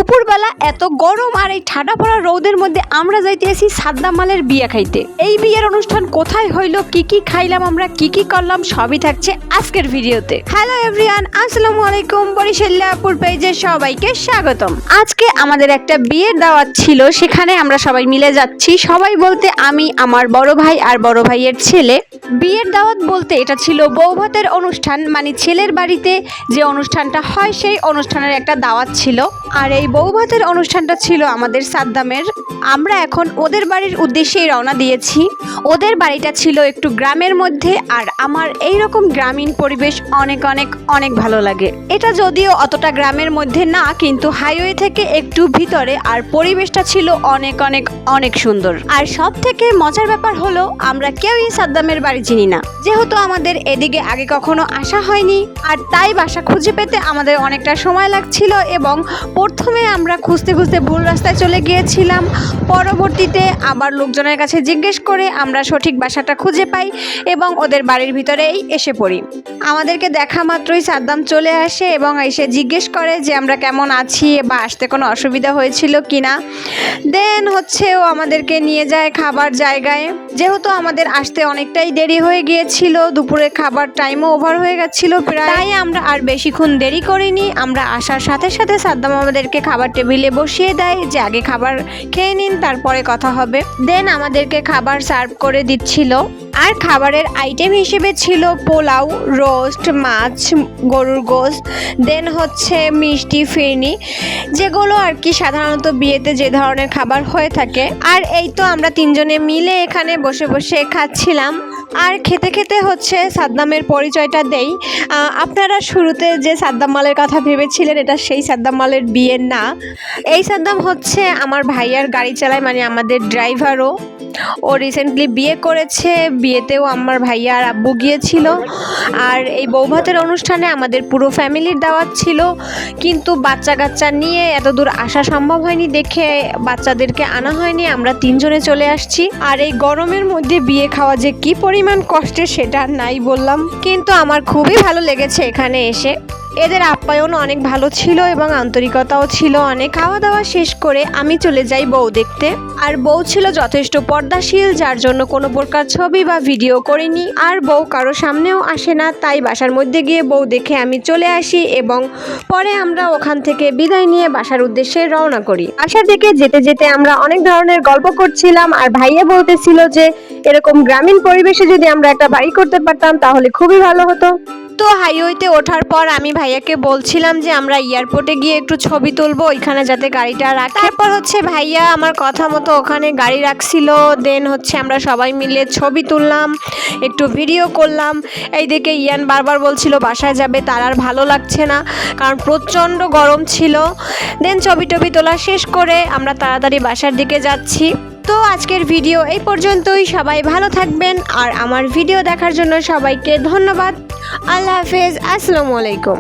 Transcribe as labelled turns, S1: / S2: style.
S1: দুপুরবেলা এত গরম আর এই ঠাডা পড়া রোদের মধ্যে আমরা যাইতেছি সাদ্দাম মালের বিয়ে খাইতে। এই বিয়ের অনুষ্ঠান কোথায় হইল, কি কি খাইলাম, আমরা কি কি করলাম, সবই থাকছে আজকের ভিডিওতে। হ্যালো এভরিওয়ান, আসসালামু আলাইকুম। বরিশাল্লাপুর পেজে সবাইকে স্বাগতম। আজকে আমাদের একটা বিয়ের দাওয়াত ছিল, সেখানে আমরা সবাই মিলে যাচ্ছি। সবাই বলতে আমি, আমার বড় ভাই আর বড় ভাইয়ের ছেলে। বিয়ের দাওয়াত বলতে এটা ছিল বৌভাতের অনুষ্ঠান, মানে ছেলের বাড়িতে যে অনুষ্ঠানটা হয় সেই অনুষ্ঠানের একটা দাওয়াত ছিল। আর এই বৌভাতের অনুষ্ঠানটা ছিল আমাদের সাদ্দামের। আমরা এখন ওদের বাড়ির উদ্দেশ্যেই রওনা দিয়েছি। ওদের বাড়িটা ছিল একটু গ্রামের মধ্যে, আর আমার এই রকম গ্রামীণ পরিবেশ অনেক অনেক অনেক ভালো লাগে। এটা যদিও অতটা গ্রামের মধ্যে না, কিন্তু হাইওয়ে থেকে একটু ভিতরে, আর পরিবেশটা ছিল অনেক অনেক অনেক সুন্দর। আর সব থেকে মজার ব্যাপার হলো আমরা কেউই সাদ্দামের বাড়ি চিনি না, যেহেতু আমাদের এদিকে আগে কখনো আসা হয়নি। আর তাই বাসা খুঁজে পেতে আমাদের অনেকটা সময় লাগছিল, এবং প্রথমে আমরা খুঁজতে খুঁজতে ভুল রাস্তায় চলে গিয়েছিলাম। পরবর্তীতে আবার লোকজনের কাছে জিজ্ঞেস করে আমরা সঠিক বাসাটা খুঁজে পাই এবং ওদের বাড়ির ভিতরেই এসে পড়ি। আমাদেরকে দেখা মাত্রই সাদ্দাম চলে আসে এবং এসে জিজ্ঞেস করে যে আমরা কেমন আছি বা আসতে কোনো অসুবিধা হয়েছিল কিনা। দেন ও আমাদেরকে নিয়ে যায় খাবার জায়গায়। যেহেতু আমাদের আসতে অনেকটাই দেরি হয়ে গিয়েছিল, দুপুরে খাবার টাইমও ওভার হয়ে গেছিল প্রায়, তাই আমরা আর বেশিক্ষণ দেরি করিনি। আমরা আসার সাথে সাথে সাদ্দাম আমাদেরকে খাবার টেবিলে বসিয়ে দেয় যে আগে খাবার খেয়ে নিন, তারপরে কথা হবে। দেন আমাদেরকে খাবার সার্ভ করে দিচ্ছিল। আর খাবারের আইটেম হিসেবে ছিল পোলাও, রোস্ট, মাছ, গরুর গোশত, দেন মিষ্টি, ফিরনি, যেগুলো আর কি সাধারণত বিয়েতে যে ধরনের খাবার হয়ে থাকে। আর এই তো আমরা তিনজনে মিলে এখানে বসে বসে খাচ্ছিলাম। আর খেতে খেতে সাদ্দামের পরিচয়টা দেই। আপনারা শুরুতে যে সাদ্দাম মালের কথা ভেবেছিলেন, এটা সেই সাদ্দাম মালের বিয়ে না। এই সাদ্দাম আমার ভাইয়ার গাড়ি চালায়, মানে আমাদের ড্রাইভারও। ও রিসেন্টলি বিয়ে করেছে, বিয়েতেও আমার ভাইয়া আর আব্বু গিয়েছিল। আর এই বৌভাতের অনুষ্ঠানে আমাদের পুরো ফ্যামিলির দাওয়াত ছিল, কিন্তু বাচ্চা কাচ্চা নিয়ে এত দূর আসা সম্ভব হয়নি দেখে বাচ্চাদেরকে আনা হয়নি, আমরা তিনজনে চলে আসছি। আর এই গরমের মধ্যে বিয়ে খাওয়া যে কি পরিমাণ কষ্টের সেটা আর নাই বললাম, কিন্তু আমার খুবই ভালো লেগেছে এখানে এসে। এদের আপ্যায়ন অনেক ভালো ছিল এবং আন্তরিকতাও ছিল অনেক। খাওয়া দাওয়া শেষ করে আমি চলে যাই বউ দেখতে। আর বউ ছিল যথেষ্ট পর্দাশীল, যার জন্য কোনো প্রকার ছবি বা ভিডিও করিনি। আর বউ কারো সামনেও আসে না, তাই বাসার মধ্যে গিয়ে বউ দেখে আমি চলে আসি, এবং পরে আমরা ওখান থেকে বিদায় নিয়ে বাসার উদ্দেশ্যে রওনা করি। বাসার দিকে যেতে যেতে আমরা অনেক ধরনের গল্প করছিলাম, আর ভাইয়া বলতেছিল যে এরকম গ্রামীণ পরিবেশে যদি আমরা একটা বাড়ি করতে পারতাম তাহলে খুবই ভালো হতো। তো হাইওয়েতে ওঠার পর আমি ভাইয়াকে বলছিলাম যে আমরা এয়ারপোর্টে গিয়ে একটু ছবি তুলবো, ওইখানে যাতে গাড়িটা রাখে। তারপর ভাইয়া আমার কথা মতো ওখানে গাড়ি রাখছিল। দেন আমরা সবাই মিলে ছবি তুললাম, একটু ভিডিও করলাম। এইদিকে ইয়ান বারবার বলছিল বাসায় যাবে, তার আর ভালো লাগছে না, কারণ প্রচণ্ড গরম ছিল। দেন ছবি টবি তোলা শেষ করে আমরা তাড়াতাড়ি বাসার দিকে যাচ্ছি। তো আজকের ভিডিও এই পর্যন্তই। সবাই ভালো থাকবেন, আর আমার ভিডিও দেখার জন্য সবাইকে ধন্যবাদ। আল্লাহ হাফেজ, আসসালামু আলাইকুম।